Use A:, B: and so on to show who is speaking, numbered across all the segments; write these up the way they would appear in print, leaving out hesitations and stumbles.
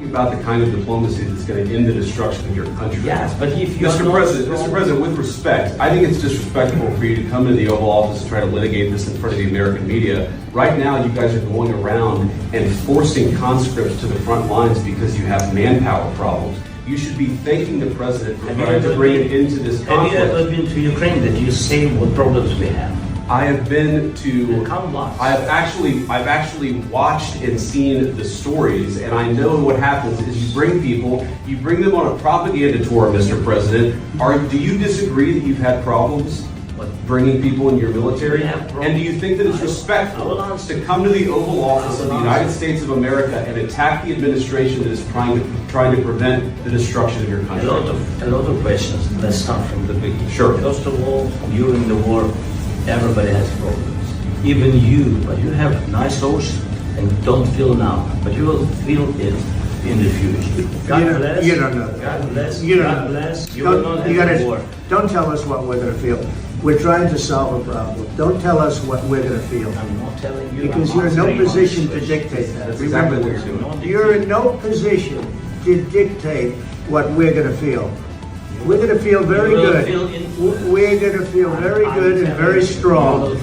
A: About the kind of diplomacy that's going to end the destruction of your country.
B: Yes, but if you
A: Mr. President, with respect, I think it's disrespectful for you to come into the Oval Office and try to litigate this in front of the American media. Right now, you guys are going around and forcing conscripts to the front lines because you have manpower problems. You should be thanking the president for trying to bring it into this conflict.
B: Have you ever been to Ukraine that you see what problems we have?
A: I have been to. I've actually watched and seen the stories, and I know what happens is you bring them on a propaganda tour, Mr. President. Do you disagree that you've had problems bringing people in your military? And do you think that it's respectful to come to the Oval Office of the United States of America and attack the administration that is trying to prevent the destruction of your country?
B: A lot of questions. Let's start from the beginning.
A: Sure.
B: First of all, during the war, everybody has problems. Even you, but you have nice ocean and don't feel now, but you will feel it in the future. God bless.
C: You don't know that.
B: God bless. God bless. You will not have a war.
C: Don't tell us what we're going to feel. We're trying to solve a problem. Don't tell us what we're going to feel.
B: I'm not telling you.
C: Because you're in no position to dictate that.
A: That's exactly what you're doing.
C: You're in no position to dictate what we're going to feel. We're going to feel very good. We're going to feel very good and very strong.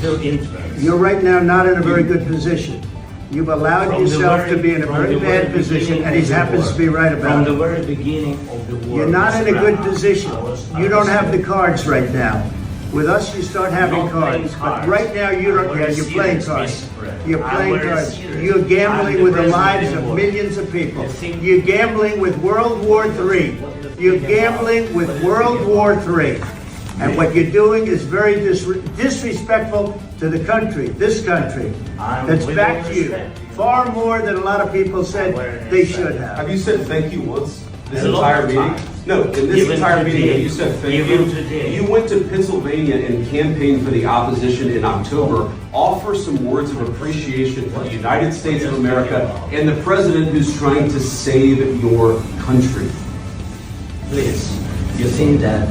C: You're right now not in a very good position. You've allowed yourself to be in a very bad position, and he happens to be right about it.
B: From the very beginning of the war.
C: You're not in a good position. You don't have the cards right now. With us, you start having cards. But right now, you're playing cards. You're playing cards. You're gambling with the lives of millions of people. You're gambling with World War III. You're gambling with World War III. And what you're doing is very disrespectful to the country, this country, that's backed you far more than a lot of people said they should have.
A: Have you said thank you once? This entire meeting? No, in this entire meeting, you said thank you. You went to Pennsylvania and campaigned for the opposition in October. Offer some words of appreciation for the United States of America and the president who's trying to save your country.
B: Please, you think that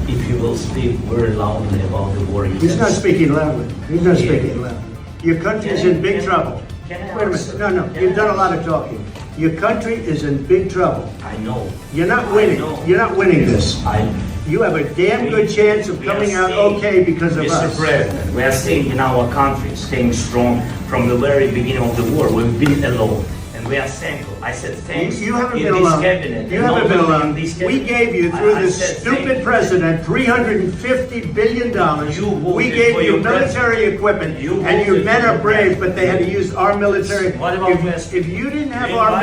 B: if you will speak very loudly about the war,
C: he's not speaking loudly. He's not speaking loudly. Your country is in big trouble. Wait a minute. No. You've done a lot of talking. Your country is in big trouble.
B: I know.
C: You're not winning. You're not winning this. You have a damn good chance of coming out okay because of us.
B: Mr. President, we are staying in our country, staying strong from the very beginning of the war. We've been alone. And we are thankful. I said thanks.
C: You haven't been alone. You haven't been alone. We gave you, through this stupid president, $350 billion. We gave you military equipment, and your men are brave, but they had to use our military. If you didn't have our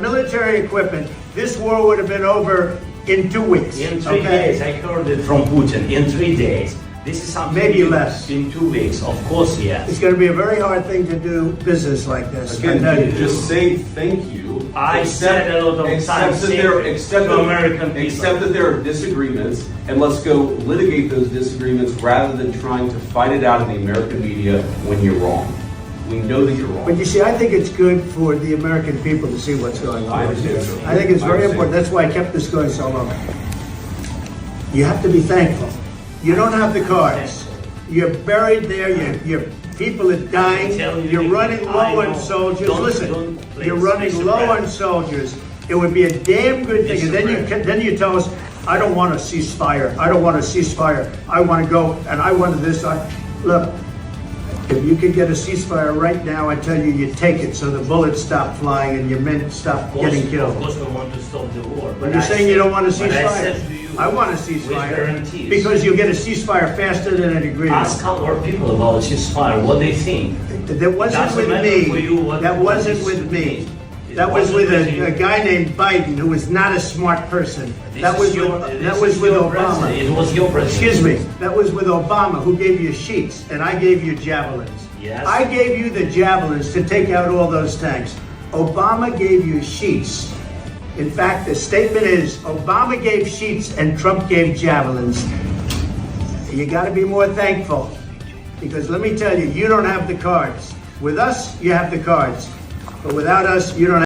C: military equipment, this war would have been over in 2 weeks.
B: In 3 days, I heard it from Putin. In 3 days. This is something
C: maybe less.
B: In 2 weeks, of course, yes.
C: It's going to be a very hard thing to do business like this.
A: Again, just say thank you.
B: I said a lot of times to American people.
A: Accept that there are disagreements, and let's go litigate those disagreements rather than trying to fight it out in the American media when you're wrong. We know that you're wrong.
C: But you see, I think it's good for the American people to see what's going on. I think it's very important. That's why I kept this going so long. You have to be thankful. You don't have the cards. You're buried there. Your people are dying. You're running low on soldiers. Listen, you're running low on soldiers. It would be a damn good thing. And then you tell us, I don't want a ceasefire. I don't want a ceasefire. I want to go and I want this. Look, if you could get a ceasefire right now, I tell you, you take it so the bullets stop flying and your men stop getting killed.
B: Of course, we want to stop the war.
C: But you're saying you don't want a ceasefire. I want a ceasefire because you'll get a ceasefire faster than an agreement.
B: Ask our people about a ceasefire, what they think.
C: That wasn't with me. That wasn't with me. That was with a guy named Biden, who was not a smart person. That was with Obama.
B: It was your president.
C: Excuse me. That was with Obama, who gave you sheets, and I gave you javelins.
B: Yes.
C: I gave you the javelins to take out all those tanks. Obama gave you sheets. In fact, the statement is Obama gave sheets and Trump gave javelins. You got to be more thankful, because let me tell you, you don't have the cards. With us, you have the cards, but without us, you don't have